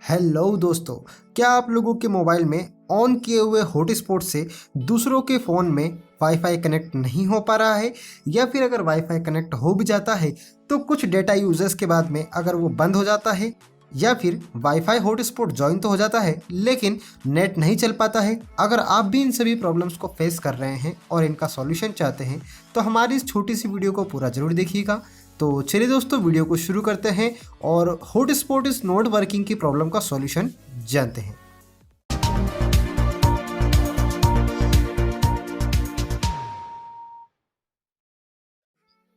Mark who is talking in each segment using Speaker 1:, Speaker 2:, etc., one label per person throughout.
Speaker 1: Hello दोस्तों, क्या आप लोगों के मोबाइल में ऑन किए हुए हॉटस्पॉट से दूसरों के फ़ोन में वाईफाई कनेक्ट नहीं हो पा रहा है, या फिर अगर वाईफाई कनेक्ट हो भी जाता है तो कुछ डेटा यूजर्स के बाद में अगर वो बंद हो जाता है, या फिर वाईफाई हॉटस्पॉट ज्वाइन तो हो जाता है लेकिन नेट नहीं चल पाता है। अगर आप भी इन सभी प्रॉब्लम्स को फेस कर रहे हैं और इनका सॉल्यूशन चाहते हैं तो हमारी इस छोटी सी वीडियो को पूरा जरूर देखिएगा। तो चलिए दोस्तों, वीडियो को शुरू करते हैं और हॉटस्पॉट इज नॉट वर्किंग की प्रॉब्लम का सॉल्यूशन जानते हैं।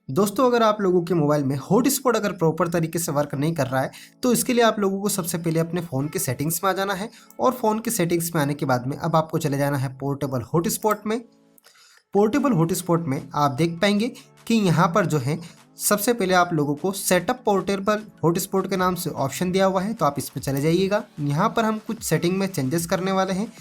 Speaker 1: दोस्तों, अगर आप लोगों के मोबाइल में हॉटस्पॉट अगर प्रॉपर तरीके से वर्क नहीं कर रहा है तो इसके लिए आप लोगों को सबसे पहले अपने फ़ोन के सेटिंग्स में आ जाना है, और फ़ोन के सेटिंग्स में आने के बाद में अब आपको चले जाना है पोर्टेबल हॉटस्पॉट में। पोर्टेबल हॉटस्पॉट में आप देख पाएंगे कि यहाँ पर जो है सबसे पहले आप लोगों को सेटअप पोर्टेबल हॉटस्पॉट के नाम से ऑप्शन दिया हुआ है, तो आप इस पर चले जाइएगा। यहाँ पर हम कुछ सेटिंग में चेंजेस करने वाले हैं।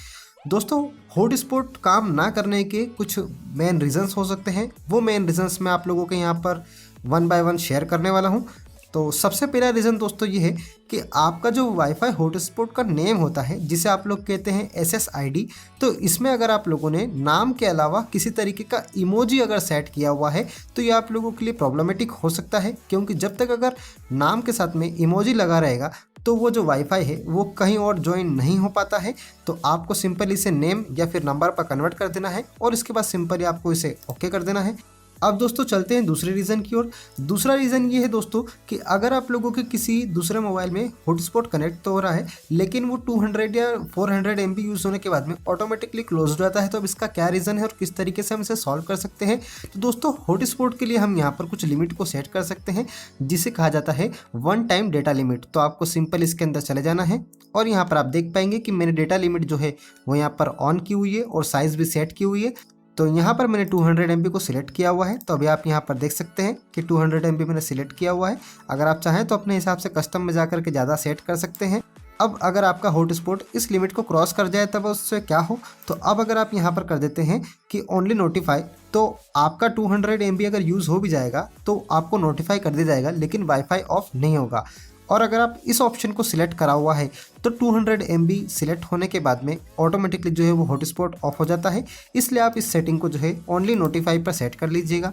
Speaker 1: दोस्तों, हॉटस्पॉट काम ना करने के कुछ मेन रीजंस हो सकते हैं, वो मेन रीजंस मैं आप लोगों के यहाँ पर वन बाय वन शेयर करने वाला हूँ। तो सबसे पहला रीज़न दोस्तों ये है कि आपका जो वाईफाई हॉटस्पॉट का नेम होता है, जिसे आप लोग कहते हैं SSID, तो इसमें अगर आप लोगों ने नाम के अलावा किसी तरीके का इमोजी अगर सेट किया हुआ है तो ये आप लोगों के लिए प्रॉब्लमेटिक हो सकता है, क्योंकि जब तक अगर नाम के साथ में इमोजी लगा रहेगा तो वो जो वाईफाई है वो कहीं और ज्वाइन नहीं हो पाता है। तो आपको सिंपली इसे नेम या फिर नंबर पर कन्वर्ट कर देना है और इसके बाद सिंपली आपको इसे ओके कर देना है। अब दोस्तों चलते हैं दूसरे रीज़न की ओर। दूसरा रीज़न ये है दोस्तों कि अगर आप लोगों के किसी दूसरे मोबाइल में हॉटस्पॉट कनेक्ट तो हो रहा है लेकिन वो 200 या 400 MB यूज़ होने के बाद में ऑटोमेटिकली क्लोज हो जाता है, तो अब इसका क्या रीज़न है और किस तरीके से हम इसे सॉल्व कर सकते हैं। तो दोस्तों, हॉटस्पॉट के लिए हम यहाँ पर कुछ लिमिट को सेट कर सकते हैं, जिसे कहा जाता है वन टाइम डेटा लिमिट। तो आपको सिंपल इसके अंदर चले जाना है और यहाँ पर आप देख पाएंगे कि मैंने डेटा लिमिट जो है वो यहाँ पर ऑन की हुई है और साइज़ भी सेट की हुई है। तो यहाँ पर मैंने 200 MB को सिलेक्ट किया हुआ है, तो अभी आप यहाँ पर देख सकते हैं कि 200 MB मैंने सिलेक्ट किया हुआ है। अगर आप चाहें तो अपने हिसाब से कस्टम में जाकर के ज़्यादा सेट कर सकते हैं। अब अगर आपका हॉटस्पॉट इस लिमिट को क्रॉस कर जाए तब उससे क्या हो, तो अब अगर आप यहाँ पर कर देते हैं कि ओनली नोटिफाई, तो आपका 200 MB अगर यूज़ हो भी जाएगा तो आपको नोटिफाई कर दिया जाएगा लेकिन वाईफाई ऑफ नहीं होगा। और अगर आप इस ऑप्शन को सिलेक्ट करा हुआ है तो 200 MB सिलेक्ट होने के बाद में ऑटोमेटिकली जो है वो हॉटस्पॉट ऑफ हो जाता है। इसलिए आप इस सेटिंग को जो है ओनली नोटिफाई पर सेट कर लीजिएगा।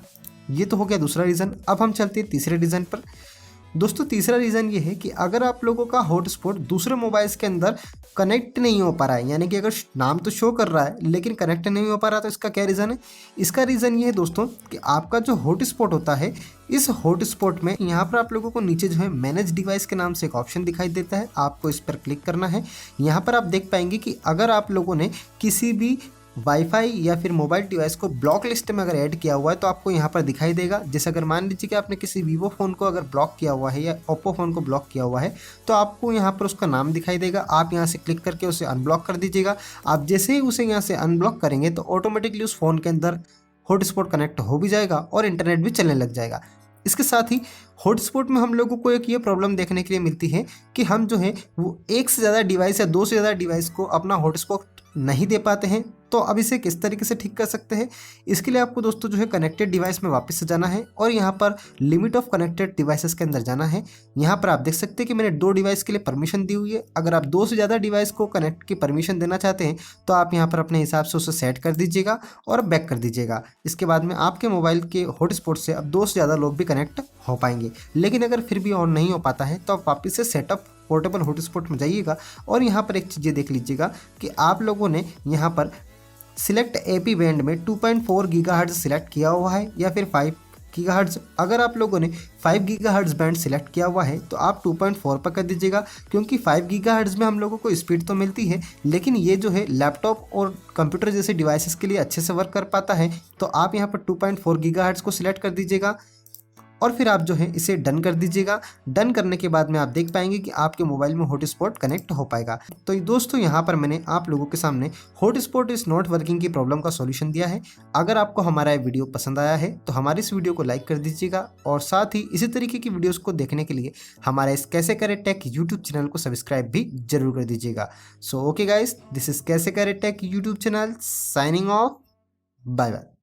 Speaker 1: ये तो हो गया दूसरा रीज़न। अब हम चलते हैं तीसरे रीज़न पर। दोस्तों, तीसरा रीज़न ये है कि अगर आप लोगों का हॉटस्पॉट दूसरे मोबाइल्स के अंदर कनेक्ट नहीं हो पा रहा है, यानी कि अगर नाम तो शो कर रहा है लेकिन कनेक्ट नहीं हो पा रहा, तो इसका क्या रीज़न है। इसका रीज़न ये है दोस्तों कि आपका जो हॉटस्पॉट होता है, इस हॉटस्पॉट में यहाँ पर आप लोगों को नीचे जो है मैनेज डिवाइस के नाम से एक ऑप्शन दिखाई देता है, आपको इस पर क्लिक करना है। यहाँ पर आप देख पाएंगे कि अगर आप लोगों ने किसी भी वाईफाई या फिर मोबाइल डिवाइस को ब्लॉक लिस्ट में अगर ऐड किया हुआ है तो आपको यहाँ पर दिखाई देगा। जैसे अगर मान लीजिए कि आपने किसी वीवो फ़ोन को अगर ब्लॉक किया हुआ है या ओप्पो फ़ोन को ब्लॉक किया हुआ है तो आपको यहाँ पर उसका नाम दिखाई देगा। आप यहाँ से क्लिक करके उसे अनब्लॉक कर दीजिएगा। आप जैसे ही उसे यहाँ से अनब्लॉक करेंगे तो ऑटोमेटिकली उस फ़ोन के अंदर हॉटस्पॉट कनेक्ट हो भी जाएगा और इंटरनेट भी चलने लग जाएगा। इसके साथ ही हॉटस्पॉट में हम लोगों को एक ये प्रॉब्लम देखने के लिए मिलती है कि हम जो है वो एक से ज़्यादा डिवाइस या दो से ज़्यादा डिवाइस को अपना हॉटस्पॉट नहीं दे पाते हैं। तो अब इसे किस तरीके से ठीक कर सकते हैं, इसके लिए आपको दोस्तों जो है कनेक्टेड डिवाइस में वापस से जाना है और यहाँ पर लिमिट ऑफ कनेक्टेड डिवाइसेस के अंदर जाना है। यहाँ पर आप देख सकते हैं कि मैंने 2 डिवाइस के लिए परमिशन दी हुई है। अगर आप 2 से ज़्यादा डिवाइस को कनेक्ट की परमिशन देना चाहते हैं तो आप यहाँ पर अपने हिसाब से उसे सेट कर दीजिएगा और बैक कर दीजिएगा। इसके बाद में आपके मोबाइल के हॉटस्पॉट से अब 2 से ज़्यादा लोग भी कनेक्ट हो पाएंगे। लेकिन अगर फिर भी ऑन नहीं हो पाता है तो आप वापस से सेटअप पोर्टेबल हॉटस्पॉट में जाइएगा और यहाँ पर एक चीज़ देख लीजिएगा कि आप लोगों ने यहाँ पर सिलेक्ट एपी बैंड में 2.4 गीगाहर्ट्ज़ सिलेक्ट किया हुआ है या फिर 5 गीगाहर्ट्ज़। अगर आप लोगों ने 5 गीगाहर्ट्ज़ बैंड सिलेक्ट किया हुआ है तो आप 2.4 पर कर दीजिएगा, क्योंकि 5 गीगाहर्ट्ज़ में हम लोगों को स्पीड तो मिलती है लेकिन ये जो है लैपटॉप और कंप्यूटर जैसे डिवाइसेस के लिए अच्छे से वर्क कर पाता है। तो आप यहाँ पर 2.4 गीगाहर्ट्ज़ को सिलेक्ट कर दीजिएगा और फिर आप जो है इसे डन कर दीजिएगा। डन करने के बाद में आप देख पाएंगे कि आपके मोबाइल में हॉटस्पॉट कनेक्ट हो पाएगा। तो दोस्तों, यहाँ पर मैंने आप लोगों के सामने हॉटस्पॉट इज नॉट वर्किंग की प्रॉब्लम का सॉल्यूशन दिया है। अगर आपको हमारा ये वीडियो पसंद आया है तो हमारी इस वीडियो को लाइक कर दीजिएगा और साथ ही इसी तरीके की वीडियोज़ को देखने के लिए हमारा इस Kaise Kare tech YouTube channel को सब्सक्राइब भी जरूर कर दीजिएगा। So okay guys, this is Kaise Kare tech YouTube channel signing off. Bye bye.